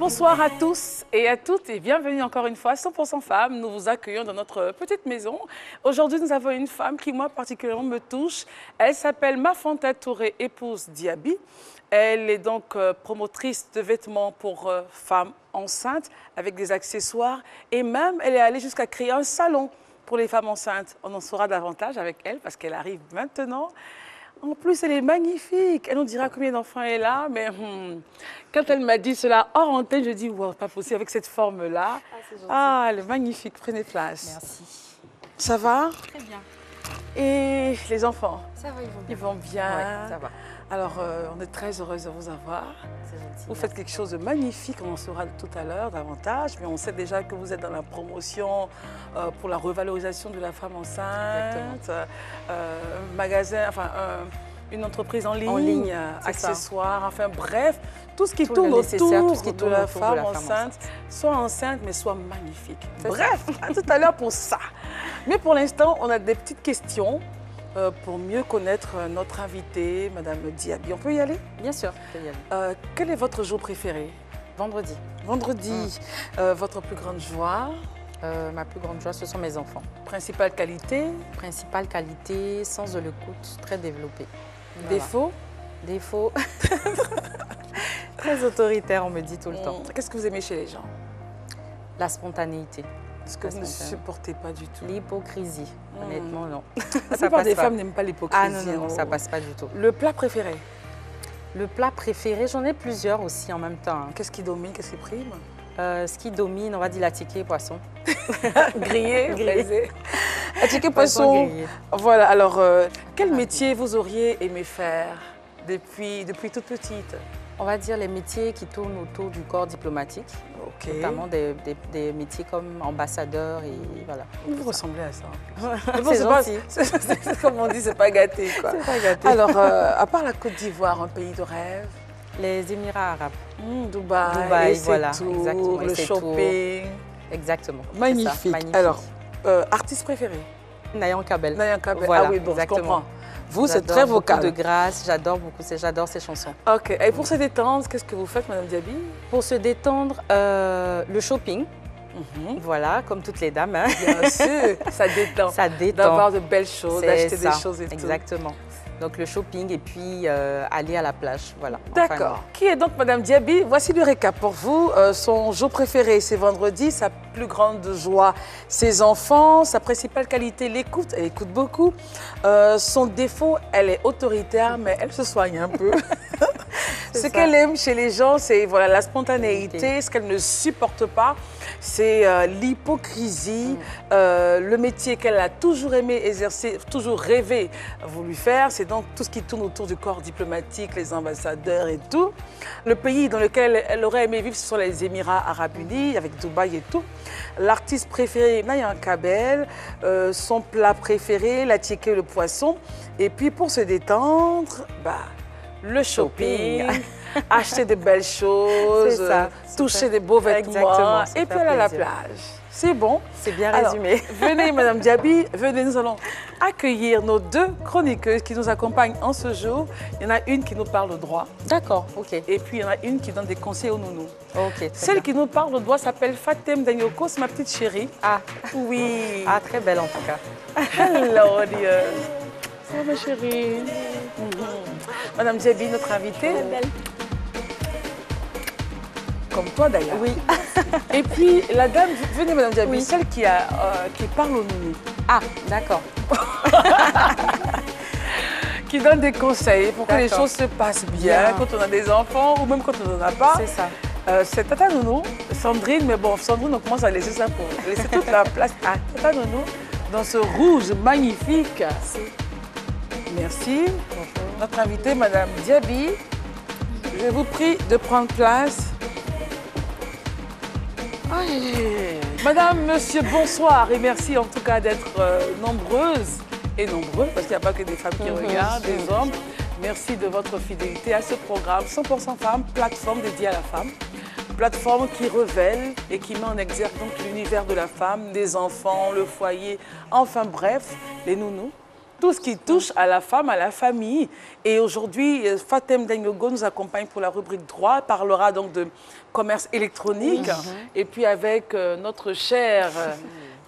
Bonsoir à tous et à toutes et bienvenue encore une fois à 100% Femmes. Nous vous accueillons dans notre petite maison. Aujourd'hui, nous avons une femme qui, moi, particulièrement me touche. Elle s'appelle Mafanta Touré, épouse Diaby. Elle est donc promotrice de vêtements pour femmes enceintes avec des accessoires et même elle est allée jusqu'à créer un salon pour les femmes enceintes. On en saura davantage avec elle parce qu'elle arrive maintenant. En plus, elle est magnifique. Elle nous dira combien d'enfants elle a, mais quand elle m'a dit cela hors antenne, je dis wow, pas possible avec cette forme-là. Ah, elle est magnifique. Prenez place. Merci. Ça va? Très bien. Et les enfants? Ça va, ils vont bien. Ils vont bien. Ouais, ça va. Alors, on est très heureuse de vous avoir. C'est gentil. Vous faites quelque chose de magnifique, on en saura tout à l'heure davantage, mais on sait déjà que vous êtes dans la promotion pour la revalorisation de la femme enceinte, magasin, enfin une entreprise en ligne accessoires, enfin bref, tout ce qui tourne autour de la femme enceinte, soit enceinte mais soit magnifique. Bref, à tout à l'heure pour ça. Mais pour l'instant, on a des petites questions. Pour mieux connaître notre invitée, Madame Diaby. On peut y aller? Bien sûr, on peut y aller. Quel est votre jour préféré? Vendredi. Vendredi. Votre plus grande joie? Ma plus grande joie, ce sont mes enfants. Principale qualité? Principale qualité, sens de l'écoute, très développé. Voilà. Défaut? Défaut. Très autoritaire, on me dit tout le temps. Qu'est-ce que vous aimez chez les gens? La spontanéité. Ce que vous ne supportez pas du tout. L'hypocrisie. Honnêtement, non. La plupart des femmes n'aiment pas l'hypocrisie. Ah non, non, ça passe pas du tout. Le plat préféré? Le plat préféré, j'en ai plusieurs aussi en même temps. Qu'est-ce qui domine, qu'est-ce qui prime? Ce qui domine, on va dire la ticket poisson. Grillé, braisé. La ticket poisson. Voilà, alors quel métier vous auriez aimé faire depuis toute petite? On va dire les métiers qui tournent autour du corps diplomatique, notamment des métiers comme ambassadeur et voilà. Vous ressemblez à ça. C'est gentil. Comme on dit, c'est pas gâté, quoi. C'est pas gâté. Alors, à part la Côte d'Ivoire, un pays de rêve? Les Émirats arabes. Dubaï, voilà, exactement. Le shopping. Exactement. Magnifique. Magnifique. Alors, artiste préféré? Nayan Kabel. Nayan Kabel. Voilà, ah oui, bon, exactement. je comprends. Vous, c'est très vocal. Beaucoup de grâce, j'adore beaucoup, j'adore ces chansons. Ok. Et pour se détendre, qu'est-ce que vous faites, Madame Diaby? Pour se détendre, le shopping. Voilà, comme toutes les dames. Hein. Bien sûr, ça détend. Ça détend. D'avoir de belles choses, d'acheter des choses et tout. Exactement. Donc le shopping et puis aller à la plage, voilà. D'accord. Qui est donc Madame Diaby? Voici le récap pour vous. Son jour préféré, c'est vendredi. Sa plus grande joie, ses enfants. Sa principale qualité, l'écoute. Elle écoute beaucoup. Son défaut, elle est autoritaire, mais elle se soigne un peu. Ce qu'elle aime chez les gens, c'est voilà, la spontanéité. Ce qu'elle ne supporte pas, c'est l'hypocrisie. Le métier qu'elle a toujours aimé exercer, toujours rêvé, voulu faire, c'est donc tout ce qui tourne autour du corps diplomatique, les ambassadeurs et tout. Le pays dans lequel elle aurait aimé vivre, ce sont les Émirats arabes unis, avec Dubaï et tout. L'artiste préféré, Nayan Kabel. Son plat préféré, la ticket, le poisson. Et puis pour se détendre, le shopping, acheter de belles choses, toucher des beaux vêtements et puis aller à la plage. C'est bon. C'est bien résumé. Venez, Madame Diaby, venez, nous allons accueillir nos deux chroniqueuses qui nous accompagnent en ce jour. Il y en a une qui nous parle droit. D'accord, ok. Et puis il y en a une qui donne des conseils aux nounous. Ok. Celle qui nous parle droit s'appelle Fatem Danyoko, c'est ma petite chérie. Ah. Oui. Ah, très belle en tout cas. Hello, dear. Ça va, ma chérie? Madame Diaby, notre invitée. Très belle. Comme toi d'ailleurs. Oui. Et puis la dame, venez Madame Diaby, celle qui parle au nounous. Ah, d'accord. Qui donne des conseils pour que les choses se passent bien quand on a des enfants ou même quand on n'en a pas. C'est ça. C'est Tata Nounou, Sandrine, mais bon, Sandrine, on commence à laisser ça pour laisser toute la place à Tata Nounou dans ce rouge magnifique. Merci. Notre invitée, Madame Diaby, je vous prie de prendre place. Madame, monsieur, bonsoir et merci en tout cas d'être nombreuses et nombreux, parce qu'il n'y a pas que des femmes qui regardent, des hommes. Merci de votre fidélité à ce programme 100% Femmes, plateforme dédiée à la femme. Plateforme qui révèle et qui met en exergue donc l'univers de la femme, des enfants, le foyer, enfin bref, les nounous. tout ce qui touche à la femme, à la famille. Et aujourd'hui, Fatem Dengogo nous accompagne pour la rubrique droit, parlera donc de commerce électronique. Et puis avec notre chère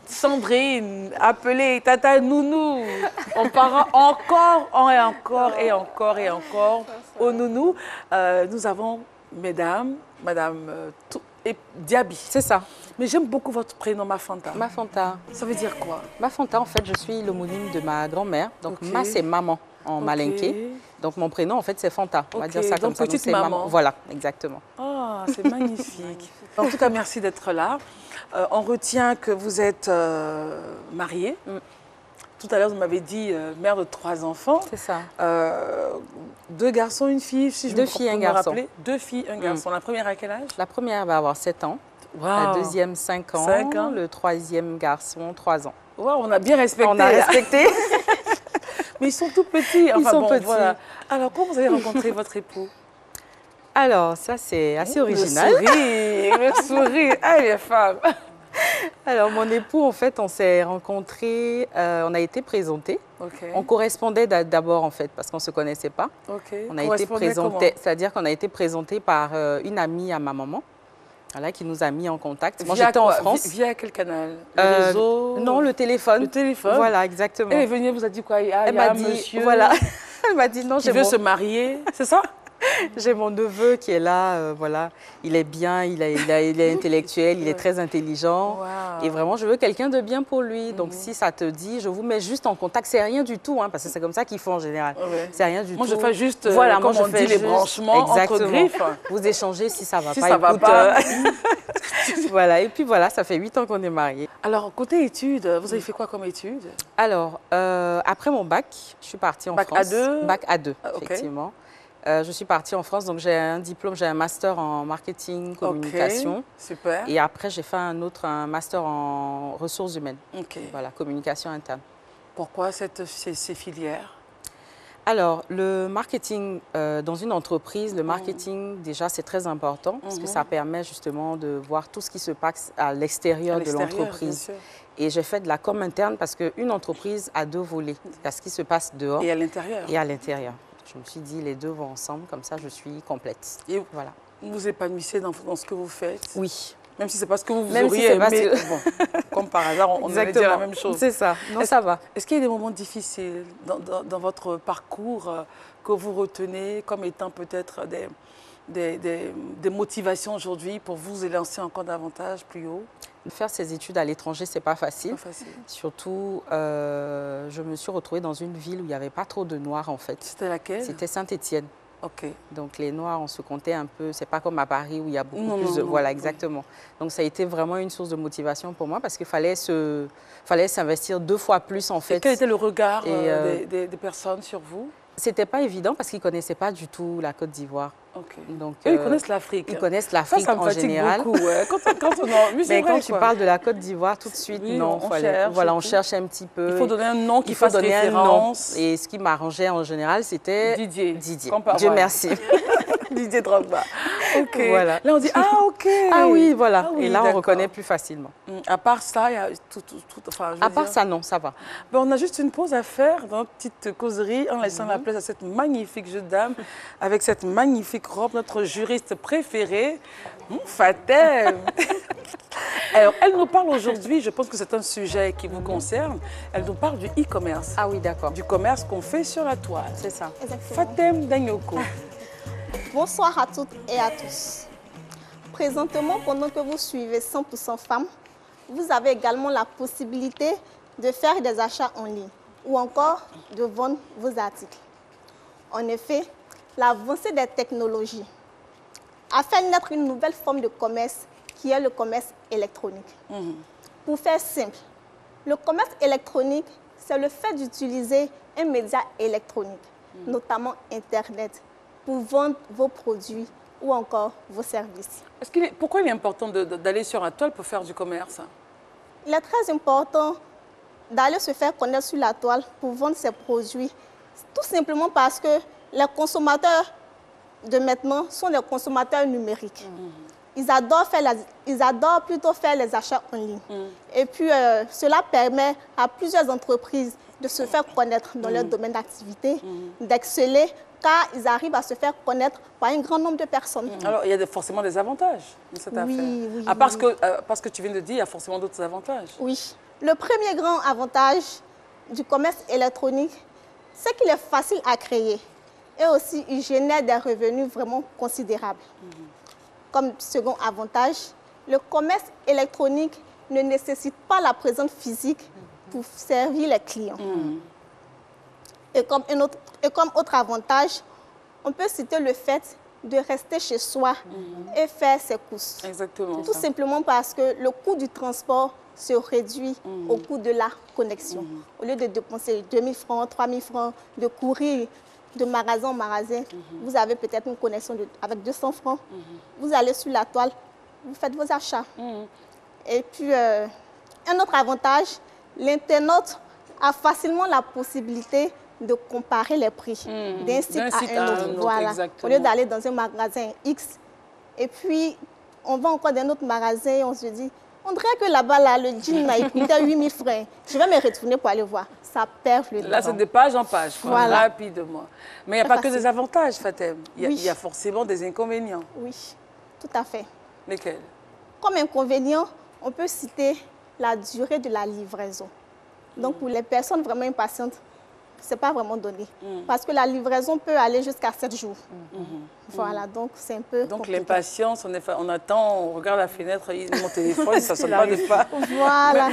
Sandrine, appelée Tata Nounou, on parlera encore et encore au Nounou. Nous avons Madame Diaby. C'est ça. Mais j'aime beaucoup votre prénom, Mafanta. Mafanta. Ça veut dire quoi? Mafanta, en fait, je suis l'homonyme de ma grand-mère. Donc, Ma, c'est maman en malinké. Donc, mon prénom, en fait, c'est Fanta. On va dire ça comme ça. Donc, petite maman. Voilà, exactement. Ah, c'est magnifique. En tout cas, merci d'être là. On retient que vous êtes mariée. Tout à l'heure, vous m'avez dit mère de 3 enfants. C'est ça. 2 garçons, une fille, si je me 2 filles, un garçon. 2 filles, un garçon. La première à quel âge? La première va avoir 7 ans. Wow. La deuxième, 5 ans. 5 ans. Le troisième garçon, 3 ans. Wow, on a bien respecté. On a respecté. Mais ils sont tout petits. Enfin, ils sont petits. Voilà. Alors, comment vous avez rencontré votre époux? Alors, ça, c'est assez original. Le sourire. Ah, les femmes. Alors, mon époux, en fait, on s'est rencontrés, on a été présentés. Okay. On correspondait d'abord, en fait, parce qu'on ne se connaissait pas. Okay. On a été présentés, c'est-à-dire qu'on a été présentés par une amie à ma maman, voilà, qui nous a mis en contact. Moi, j'étais en France. Via quel canal? Le réseau? Non, le téléphone. Le téléphone? Voilà, exactement. Elle est venue, elle vous a dit quoi? Elle m'a dit, monsieur voilà. Elle m'a dit non, je veux se marier, c'est ça? J'ai mon neveu qui est là, voilà, il est bien, il est intellectuel, il est très intelligent. Wow. Et vraiment, je veux quelqu'un de bien pour lui. Donc, si ça te dit, je vous mets juste en contact. C'est rien du tout, hein, parce que c'est comme ça qu'ils font en général. C'est rien du tout. Moi, je fais juste, voilà, comme on dit, les branchements entre griffes. Vous échangez si ça va si pas. Ça va pas. Voilà, et puis voilà, ça fait 8 ans qu'on est mariés. Alors, côté études, vous avez fait quoi comme études? Alors, après mon bac, je suis partie en France. Bac A2? Bac A2, Okay. effectivement. Je suis partie en France, donc j'ai un diplôme, j'ai un master en marketing, communication. Okay. Super. Et après, j'ai fait un master en ressources humaines. Okay. Voilà, communication interne. Pourquoi ces filières? Alors, le marketing dans une entreprise, le marketing, déjà, c'est très important parce que ça permet justement de voir tout ce qui se passe à l'extérieur de l'entreprise. Et j'ai fait de la com interne parce qu'une entreprise a 2 volets. Il y a ce qui se passe dehors et à l'intérieur. Et à l'intérieur. Je me suis dit, les 2 vont ensemble, comme ça, je suis complète. Et voilà. Vous vous épanouissez dans ce que vous faites? Oui. Même si c'est parce que vous Même auriez si aimé, bon, comme par hasard, on allait dire la même chose. C'est ça. Non, ça va. Est-ce qu'il y a des moments difficiles dans votre parcours que vous retenez comme étant peut-être des motivations aujourd'hui pour vous élancer encore davantage plus haut? Faire ses études à l'étranger, c'est pas facile. Pas facile. Surtout, je me suis retrouvée dans une ville où il n'y avait pas trop de Noirs, en fait. C'était laquelle? C'était Saint-Étienne. Ok. Donc, les Noirs, on se comptait un peu. C'est pas comme à Paris où il y a beaucoup plus de... Voilà, exactement. Donc, ça a été vraiment une source de motivation pour moi parce qu'il fallait s'investir 2 fois plus, en fait. Et quel était le regard des personnes sur vous? C'était pas évident parce qu'ils ne connaissaient pas du tout la Côte d'Ivoire. Okay. Donc, ils connaissent l'Afrique. Ils connaissent l'Afrique en général. Beaucoup, ouais. Mais quand tu parles de la Côte d'Ivoire, tout de suite, oui, non. On cherche un petit peu. Il faut donner un nom qui fasse référence. Et ce qui m'arrangeait en général, c'était Didier. Dieu merci. Didier Drogba. Ok. Voilà. Là, on dit, ah, ok. Ah oui, voilà. Ah oui, et là, on reconnaît plus facilement. À part ça, il y a tout enfin, à part ça, non, ça va. Ben, on a juste une pause à faire dans notre petite causerie en laissant la place à cette magnifique jeune dame avec cette magnifique robe, notre juriste préférée, Fatem. Alors, elle nous parle aujourd'hui, je pense que c'est un sujet qui vous concerne, elle nous parle du e-commerce. Ah oui, d'accord. Du commerce qu'on fait sur la toile. C'est ça. Exactement. Fatem Danyoko. Bonsoir à toutes et à tous. Présentement, pendant que vous suivez 100% femmes, vous avez également la possibilité de faire des achats en ligne ou encore de vendre vos articles. En effet, l'avancée des technologies a fait naître une nouvelle forme de commerce qui est le commerce électronique. Pour faire simple, le commerce électronique, c'est le fait d'utiliser un média électronique, notamment Internet, pour vendre vos produits ou encore vos services. Pourquoi il est important d'aller sur la toile pour faire du commerce? Il est très important d'aller se faire connaître sur la toile pour vendre ses produits, tout simplement parce que les consommateurs de maintenant sont des consommateurs numériques. Ils adorent plutôt faire les achats en ligne. Et puis, cela permet à plusieurs entreprises de se faire connaître dans leur domaine d'activité, d'exceller, car ils arrivent à se faire connaître par un grand nombre de personnes. Alors, il y a forcément des avantages dans cette affaire. Oui, parce que tu viens de dire, il y a forcément d'autres avantages. Oui. Le premier grand avantage du commerce électronique, c'est qu'il est facile à créer et aussi il génère des revenus vraiment considérables. Comme second avantage, le commerce électronique ne nécessite pas la présence physique pour servir les clients. Et comme autre avantage, on peut citer le fait de rester chez soi et faire ses courses. Exactement. Tout simplement parce que le coût du transport se réduit au coût de la connexion. Au lieu de dépenser 2 000 francs, 3 000 francs, de courir de magasin en magasin, vous avez peut-être une connexion avec 200 francs. Vous allez sur la toile, vous faites vos achats. Et puis, un autre avantage, l'internaute a facilement la possibilité de comparer les prix d'un site à un autre. Voilà. Au lieu d'aller dans un magasin X, et puis on va encore dans un autre magasin et on se dit, on dirait que là-bas, là, le jean a coûté 8 000 francs. Je vais me retourner pour aller voir. Ça perd le temps. Là, c'est de page en page, voilà. Rapidement. Mais il n'y a pas que des avantages, Fatem. Il y a forcément des inconvénients. Oui, tout à fait. Lesquels? Comme inconvénient, on peut citer la durée de la livraison. Donc, pour les personnes vraiment impatientes, ce n'est pas vraiment donné. Parce que la livraison peut aller jusqu'à 7 jours. Voilà, donc c'est un peu Donc compliqué. l'impatience, on attend, on regarde la fenêtre, mon téléphone, ça ne sonne pas des fois. Voilà.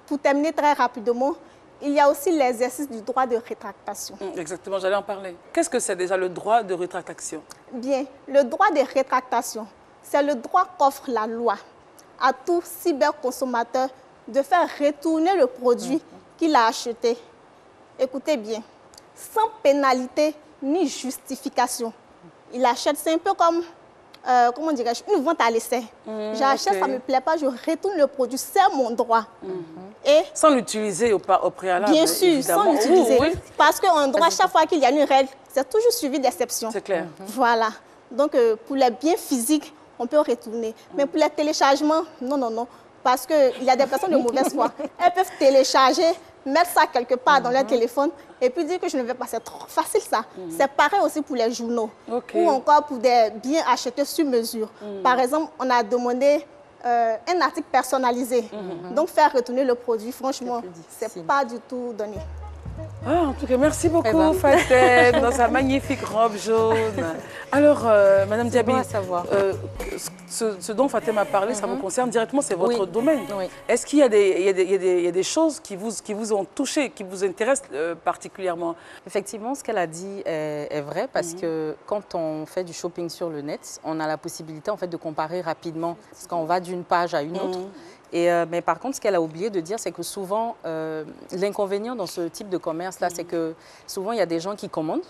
Pour terminer très rapidement, il y a aussi l'exercice du droit de rétractation. Exactement, j'allais en parler. Qu'est-ce que c'est déjà le droit de rétractation? Bien, le droit de rétractation, c'est le droit qu'offre la loi à tout cyberconsommateur de faire retourner le produit qu'il a acheté. Écoutez bien, sans pénalité ni justification. Il achète, c'est un peu comme, comment dirais-je, une vente à l'essai. J'achète, ça ne me plaît pas, je retourne le produit, c'est mon droit. Et sans l'utiliser au préalable. Bien sûr, évidemment. Sans l'utiliser. Parce qu'en droit, chaque fois qu'il y a une règle, c'est toujours suivi d'exceptions. C'est clair. Voilà. Donc, pour les biens physiques, on peut retourner. Mais pour les téléchargements, non, non, non. Parce qu'il y a des personnes de mauvaise foi. Elles peuvent télécharger, mettre ça quelque part dans leur téléphone et puis dire que je ne vais pas. C'est trop facile, ça. C'est pareil aussi pour les journaux. Ou encore pour des biens achetés sur mesure. Par exemple, on a demandé un article personnalisé. Donc, faire retourner le produit, franchement, c'est pas du tout donné. Ah, en tout cas, merci beaucoup, Fatem, dans sa magnifique robe jaune. Alors, Madame Diaby, ce dont Fatem a parlé, ça vous concerne directement, c'est votre domaine. Est-ce qu'il y a des choses qui vous ont touché, qui vous intéressent particulièrement? Effectivement, ce qu'elle a dit est vrai, parce que quand on fait du shopping sur le net, on a la possibilité en fait, de comparer rapidement, parce qu'on va d'une page à une autre. Mais par contre, ce qu'elle a oublié de dire, c'est que souvent, l'inconvénient dans ce type de commerce-là, c'est que souvent, il y a des gens qui commandent.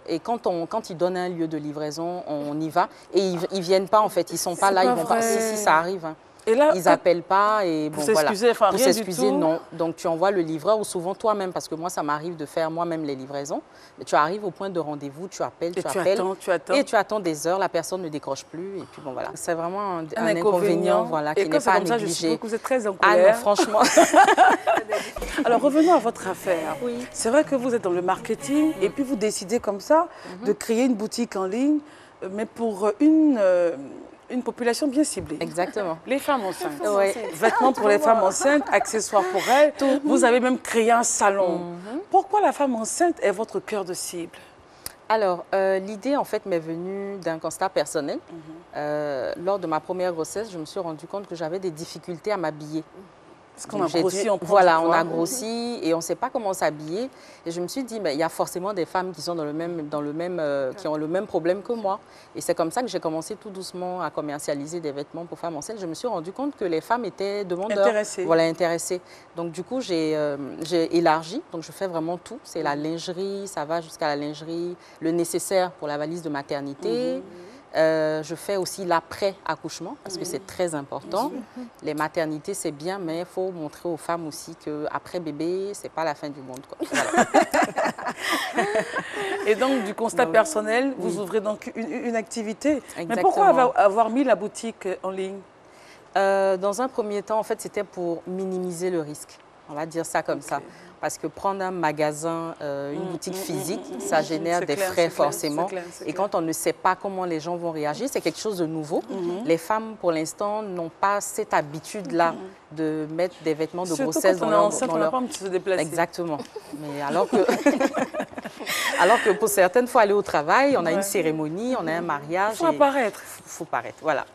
Et quand ils donnent un lieu de livraison, on y va. Et ils ne viennent pas, en fait. Ils ne sont pas là. Ils vont pas. Si, ça arrive. Hein. Et là, ils n'appellent pas. Et bon, voilà. Pour s'excuser, non. Donc, tu envoies le livreur ou souvent toi-même, parce que moi, ça m'arrive de faire moi-même les livraisons. Mais tu arrives au point de rendez-vous, tu appelles, tu appelles. Et tu attends des heures, la personne ne décroche plus. Et puis, bon, voilà. C'est vraiment un inconvénient voilà, qui n'est pas à négliger. Vous êtes très en colère. Ah non, franchement. Alors, revenons à votre affaire. C'est vrai que vous êtes dans le marketing et puis vous décidez comme ça de créer une boutique en ligne, mais pour une population bien ciblée. Exactement. Les femmes enceintes. Vêtements pour les femmes enceintes, accessoires pour elles. Vous avez même créé un salon. Pourquoi la femme enceinte est votre cœur de cible? Alors, l'idée, en fait, m'est venue d'un constat personnel. Lors de ma première grossesse, je me suis rendu compte que j'avais des difficultés à m'habiller. Parce qu'on a grossi, on a grossi et on ne sait pas comment s'habiller. Et je me suis dit, il y a forcément des femmes qui sont qui ont le même problème que moi. Et c'est comme ça que j'ai commencé tout doucement à commercialiser des vêtements pour femmes enceintes. Je me suis rendu compte que les femmes étaient demandeurs. Intéressées. Voilà, intéressées. Donc du coup, j'ai élargi. Donc je fais vraiment tout. C'est la lingerie, ça va jusqu'à la lingerie, le nécessaire pour la valise de maternité. Je fais aussi l'après-accouchement parce que c'est très important. Les maternités, c'est bien, mais il faut montrer aux femmes aussi qu'après bébé, ce n'est pas la fin du monde. Quoi. Voilà. Et donc, du constat personnel, vous ouvrez donc une activité. Exactement. Mais pourquoi avoir mis la boutique en ligne? Dans un premier temps, en fait, c'était pour minimiser le risque. On va dire ça comme ça. Parce que prendre un magasin, une boutique physique, ça génère des frais forcément. Et quand on ne sait pas comment les gens vont réagir, c'est quelque chose de nouveau. Les femmes, pour l'instant, n'ont pas cette habitude-là de mettre des vêtements de grossesse dans leur... Surtout quand on est enceinte, on n'a pas se déplacer. Exactement. Mais alors que... alors que pour certaines, il faut aller au travail, on a une cérémonie, on a un mariage. Il faut apparaître. Il faut paraître, voilà.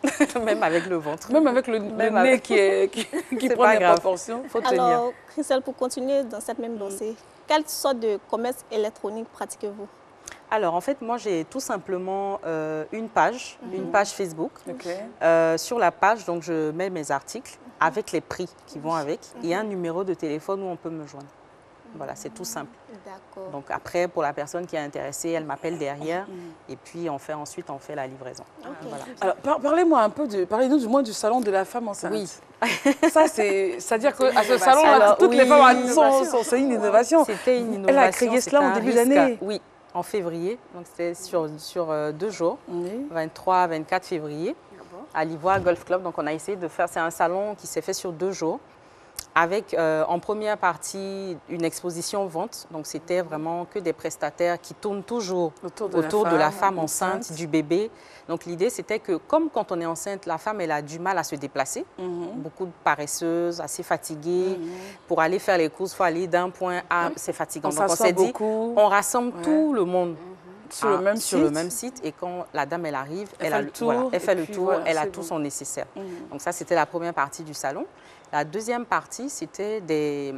Même avec le ventre. Même avec le nez qui prend des proportions. Faut tenir. Alors, Christelle, pour continuer dans cette même lancée, quelle sorte de commerce électronique pratiquez-vous? Alors, en fait, moi, j'ai tout simplement une page Facebook. Sur la page, donc, je mets mes articles avec les prix qui vont avec et un numéro de téléphone où on peut me joindre. Voilà, c'est tout simple. D'accord. Donc après, pour la personne qui est intéressée, elle m'appelle derrière et puis ensuite on fait la livraison. Okay. Voilà. Alors, parlez-moi un peu, parlez-nous du moins du salon de la femme enceinte. Oui. Ça, c'est-à-dire qu'à ce salon-là, toutes les femmes c'est une innovation. C'était une innovation. Elle a créé cela en début d'année. Oui, en février. Donc c'était sur 2 jours, 23 24 février, à l'Ivoire Golf Club. Donc on a essayé de faire, c'est un salon qui s'est fait sur 2 jours. Avec en première partie une exposition vente, donc c'était vraiment que des prestataires qui tournent toujours autour de la femme enceinte, du bébé. Donc l'idée c'était que comme quand on est enceinte, la femme elle a du mal à se déplacer, beaucoup de paresseuses, assez fatiguées. Pour aller faire les courses, il faut aller d'un point A, c'est fatigant. Donc on s'est dit, on rassemble tout le monde. Sur le même site et quand la dame elle arrive, elle fait le tour, elle a tout son nécessaire. Donc ça c'était la première partie du salon. La deuxième partie, c'était des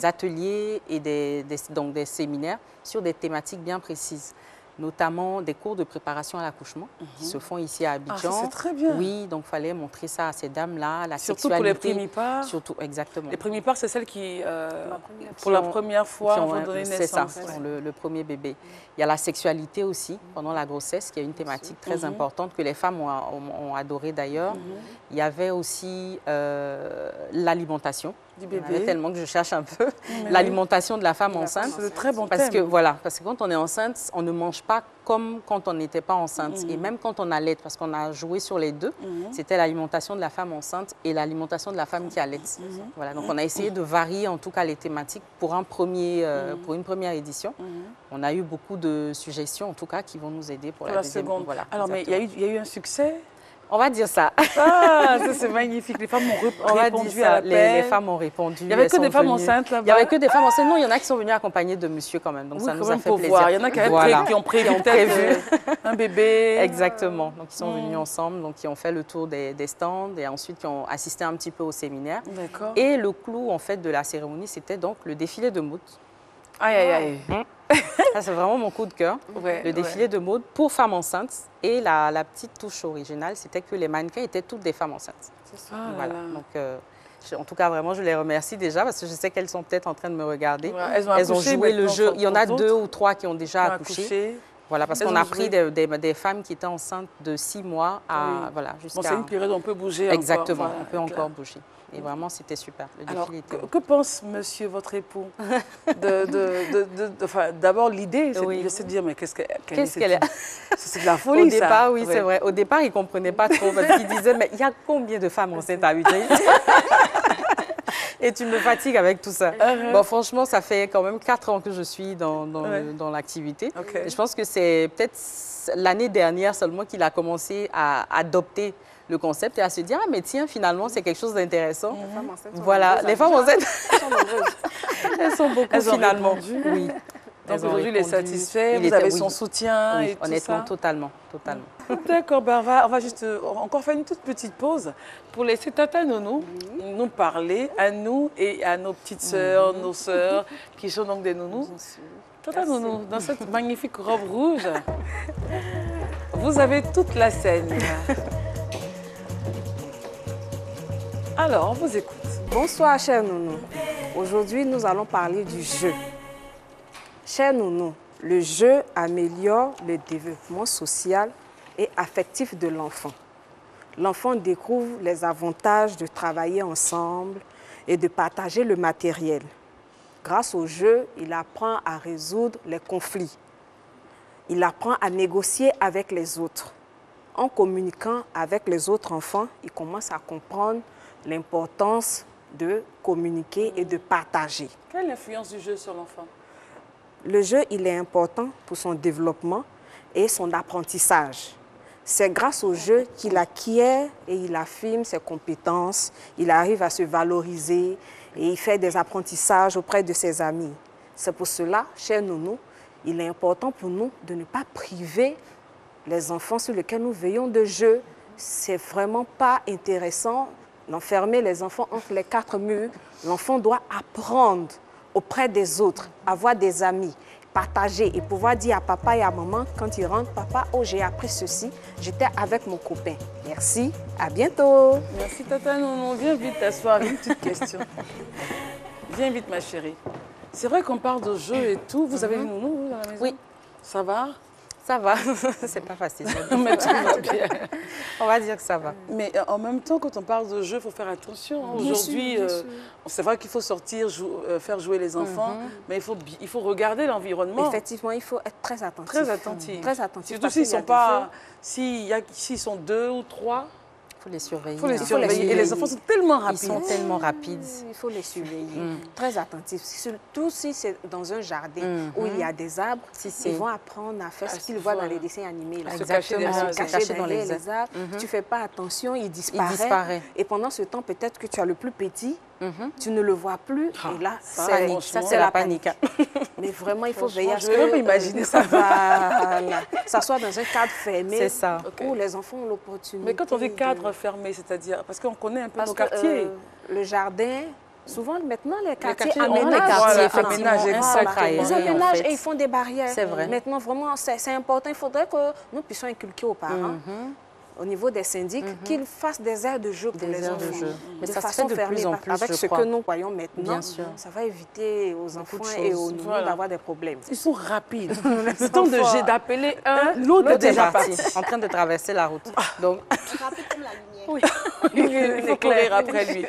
ateliers et donc des séminaires sur des thématiques bien précises, notamment des cours de préparation à l'accouchement qui se font ici à Abidjan. Ah, c'est très bien. Oui, donc il fallait montrer ça à ces dames-là, la surtout sexualité. Pour les primipares. Surtout, exactement. Les primipares, c'est celles qui, pour la première fois, vont donner naissance. C'est ça, le premier bébé. Il y a la sexualité aussi, pendant la grossesse, qui est une thématique très importante que les femmes ont adoré d'ailleurs. Il y avait aussi l'alimentation. Du bébé. Il y avait tellement que je cherche un peu. L'alimentation de la femme enceinte. C'est de très bon parce que quand on est enceinte, on ne mange pas comme quand on n'était pas enceinte. Et même quand on allait, parce qu'on a joué sur les deux, c'était l'alimentation de la femme enceinte et l'alimentation de la femme qui allait. Voilà, donc on a essayé de varier en tout cas les thématiques pour une première édition. On a eu beaucoup de suggestions en tout cas qui vont nous aider pour la deuxième. Seconde. Voilà, alors, exactement. Mais il y a eu un succès? On va dire ça. Ah, ça c'est magnifique. Les femmes ont répondu à l'appel. Les femmes ont répondu. Il n'y avait que des femmes enceintes là-bas. Il n'y avait que des femmes enceintes. Non, il y en a qui sont venus accompagner de monsieur quand même. Donc ça nous a fait plaisir. Il y en a qui ont prévu un bébé. Exactement. Donc ils sont venus ensemble, donc qui ont fait le tour des stands et ensuite qui ont assisté un petit peu au séminaire. D'accord. Et le clou en fait de la cérémonie, c'était donc le défilé de mode. Aïe, aïe, aïe. Ça, c'est vraiment mon coup de cœur. Le défilé de mode pour femmes enceintes. Et la petite touche originale, c'était que les mannequins étaient toutes des femmes enceintes. Voilà. Donc, en tout cas, vraiment, je les remercie déjà parce que je sais qu'elles sont peut-être en train de me regarder. Elles ont joué le jeu. Il y en a 2 ou 3 qui ont déjà accouché. Voilà, parce qu'on a pris des femmes qui étaient enceintes de 6 mois à jusqu'à... Bon, c'est une période où on peut bouger. Exactement, on peut encore bouger. Et vraiment, c'était super. Alors, que pense monsieur, votre époux d'abord, l'idée, c'est de dire, mais qu'est-ce qu'elle est? C'est de la folie, Au départ, oui, c'est vrai. Au départ, il ne comprenait pas trop parce qu'il disait, mais il y a combien de femmes enceintes à Abidjan? Et tu me fatigues avec tout ça. Bon, franchement, ça fait quand même 4 ans que je suis dans l'activité. Et je pense que c'est peut-être l'année dernière seulement qu'il a commencé à adopter le concept et à se dire, ah mais tiens, finalement, c'est quelque chose d'intéressant. Voilà, les femmes enceintes sont nombreuses. Elles sont beaucoup finalement. Oui. Donc aujourd'hui, il est satisfait, vous avez son soutien et tout ça? Honnêtement, totalement. D'accord, on va juste encore faire une toute petite pause pour laisser Tata Nounou nous parler à nous et à nos petites sœurs, nos sœurs, qui sont donc des nounous. Tata Nounou, dans cette magnifique robe rouge, vous avez toute la scène. Alors, on vous écoute. Bonsoir, chers nounous. Aujourd'hui, nous allons parler du jeu. Chers nounous, le jeu améliore le développement social et affectif de l'enfant. L'enfant découvre les avantages de travailler ensemble et de partager le matériel. Grâce au jeu, il apprend à résoudre les conflits. Il apprend à négocier avec les autres. En communiquant avec les autres enfants, il commence à comprendre l'importance de communiquer et de partager. Quelle est l'influence du jeu sur l'enfant? Le jeu, il est important pour son développement et son apprentissage. C'est grâce au jeu qu'il acquiert et il affirme ses compétences, il arrive à se valoriser et il fait des apprentissages auprès de ses amis. C'est pour cela, chers nounous, il est important pour nous de ne pas priver les enfants sur lesquels nous veillons de jeu. C'est vraiment pas intéressant d'enfermer les enfants entre les quatre murs. L'enfant doit apprendre auprès des autres, avoir des amis, partager et pouvoir dire à papa et à maman quand ils rentrent, papa, oh j'ai appris ceci, j'étais avec mon copain. Merci, à bientôt. Merci Tata Nounou, viens vite t'asseoir, une petite question. Viens vite ma chérie. C'est vrai qu'on parle de jeux et tout, vous avez une nounou vous, dans la maison? Oui. Ça va? Ça va, c'est pas facile. Mais tout va bien. On va dire que ça va. Mais en même temps, quand on parle de jeu, il faut faire attention. Aujourd'hui, c'est vrai qu'il faut sortir, faire jouer les enfants, mais il faut regarder l'environnement. Effectivement, il faut être très attentif. Très attentif. Très attentif. Surtout s'ils sont 2 ou 3. Il faut les surveiller. Il faut les surveiller. Et les enfants sont tellement rapides. Ils sont tellement rapides. Il faut les surveiller. Très attentifs. Surtout si c'est dans un jardin où il y a des arbres, ils vont apprendre à faire ce qu'ils voient dans les dessins animés. Là. Exactement. Se cacher dans les arbres. Tu ne fais pas attention, il disparaît. Et pendant ce temps, peut-être que tu as le plus petit, tu ne le vois plus. Et là, c'est la panique. Mais vraiment, il faut veiller à ce que... Je ne peux pas imaginer ça. Ça soit dans un cadre fermé où les enfants ont l'opportunité. Mais quand on dit cadre fermé, c'est-à-dire... Parce qu'on connaît un peu nos quartiers. Le jardin... Souvent, maintenant, les quartiers aménagent. Ils aménagent et ils font des barrières. C'est vrai. Maintenant, vraiment, c'est important. Il faudrait que nous puissions inculquer aux parents, au niveau des syndics, qu'ils fassent des aires de jeu pour les enfants. Mais ça se fait de plus en plus, avec ce que nous voyons maintenant, bien sûr. ça va éviter aux enfants et aux nounous d'avoir des problèmes. Ils sont rapides. Le temps d'appeler un, l'autre est déjà parti. En train de traverser la route. Donc, Rapide comme la lumière. Oui. Il faut courir après lui.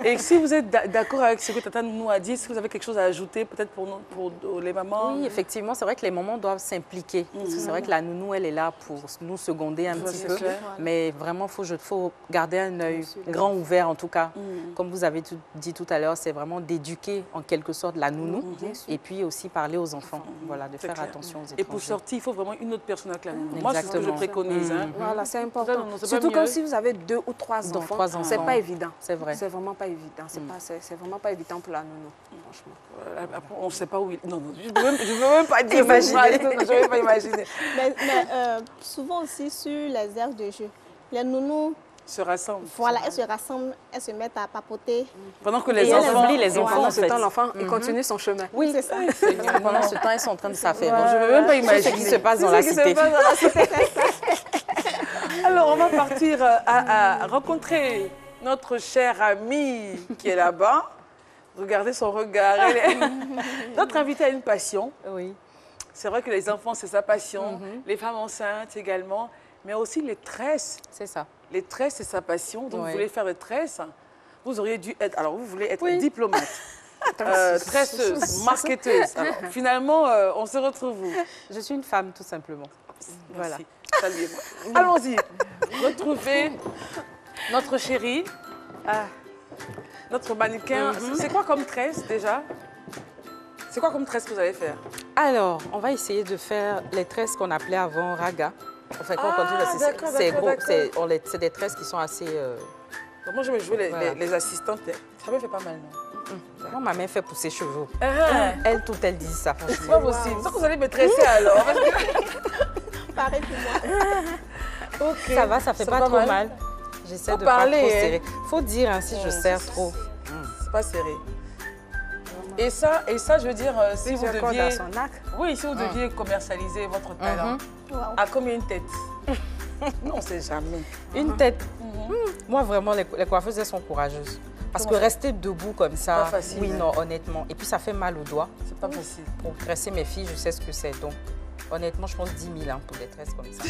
Et si vous êtes d'accord avec ce que Tata Nounou a dit, est-ce que vous avez quelque chose à ajouter peut-être pour les mamans? Oui, effectivement, c'est vrai que les mamans doivent s'impliquer. C'est vrai que la nounou, elle est là pour nous seconder un petit peu. Mais vraiment, il faut garder un œil grand ouvert, en tout cas. Comme vous avez dit tout à l'heure, c'est vraiment d'éduquer en quelque sorte la nounou et puis aussi parler aux enfants. Voilà, de faire attention aux étrangers. Et pour sortir, il faut vraiment une autre personne avec la nounou. Moi, c'est ce que je préconise. Voilà, c'est important. Surtout comme si vous avez 2 ou 3 enfants. C'est pas évident. C'est vrai. C'est vraiment pas évident. C'est vraiment pas évident pour la nounou, franchement. Après, on ne sait pas où il... Non, je ne veux même pas dire. Je ne veux pas imaginer. Mais souvent aussi sur les aires de jeu, les nounous se rassemblent. Voilà, elles se rassemblent, elles se mettent à papoter. Pendant que les enfants... Pendant ce temps, l'enfant, il continue son chemin. Oui, c'est ça. Pendant ce temps, elles sont en train de s'affairer. Je ne veux même pas imaginer ce qui se passe dans la cité. Alors, on va partir à rencontrer notre chère amie qui est là-bas. Regardez son regard. Notre invitée a une passion. Oui. C'est vrai que les enfants, c'est sa passion. Les femmes enceintes également. Mais aussi les tresses. C'est ça. Les tresses, c'est sa passion. Donc, vous voulez faire des tresses. Vous auriez dû être... Alors, vous voulez être diplomate. Tresseuse, marketeuse. Alors, finalement, on se retrouve où? Je suis une femme, tout simplement. Voilà. Saluez-moi. Allons-y. Retrouvez notre chérie, notre mannequin. C'est quoi comme tresse déjà? C'est quoi comme tresse que vous allez faire? Alors, on va essayer de faire les tresses qu'on appelait avant raga. Enfin, quand on continue, c'est des tresses qui sont assez... Moi, je vais jouer les assistantes. Ça me fait pas mal, non? Moi, ma main fait pousser cheveux. Elle, tout, elle dit ça, franchement. C'est pas possible. C'est que vous allez me tresser alors. Pareil pour moi. Okay. Ça va, ça fait pas trop mal. J'essaie de pas trop serrer. Faut dire hein, si je serre trop. C'est pas serré. Et ça, je veux dire, si vous deviez... Oui, si vous deviez commercialiser votre talent, à combien une tête? Non, on ne sait jamais. Une tête. Moi, vraiment, les coiffeuses, elles sont courageuses. Parce que rester debout comme ça, pas facile, oui, non, honnêtement. Et puis, ça fait mal aux doigts. C'est pas facile. Pour dresser mes filles, je sais ce que c'est. Donc, honnêtement, je pense 10 000 hein, pour des tresses comme ça.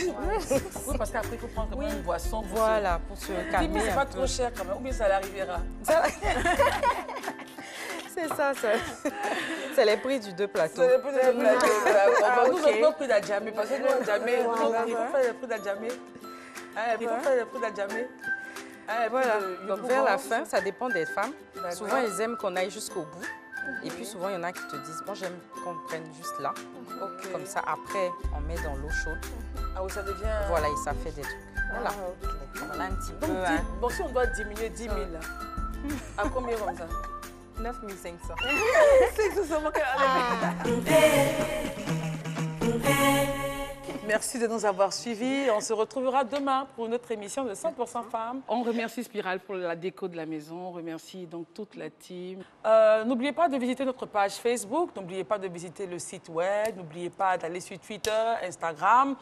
Oui, parce qu'après, il faut prendre une boisson. Voilà, pour se calmer. C'est pas trop cher quand même, ou bien ça l'arrivera. C'est ça. C'est les prix du 2 plateaux. C'est les prix du 2 plateaux. Nous, on prix d'Adjamé, parce que nous, Adjamé, il faut faire le prix d'Adjamé. Il faut faire le prix d'Adjamé. Voilà, donc vers la fin, ça dépend des femmes. Souvent, elles aiment qu'on aille jusqu'au bout. Et puis souvent, il y en a qui te disent, moi j'aime qu'on prenne juste là. Comme ça, après, on met dans l'eau chaude. Ah oui, ça devient... Voilà, et ça fait des trucs. Voilà. Voilà un petit peu. Donc, bon, si on doit diminuer 10 000, à combien comme ça? 9 500. C'est tout ça, Merci de nous avoir suivis. On se retrouvera demain pour une autre émission de 100% Femmes. On remercie Spiral pour la déco de la maison. On remercie donc toute la team. N'oubliez pas de visiter notre page Facebook. N'oubliez pas de visiter le site web. N'oubliez pas d'aller sur Twitter, Instagram.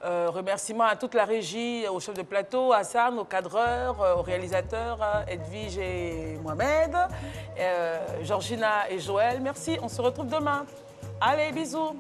Remerciements à toute la régie, au chef de plateau, à Hassan, aux cadreurs, aux réalisateurs, Edwige et Mohamed, Georgina et Joël. Merci. On se retrouve demain. Allez, bisous.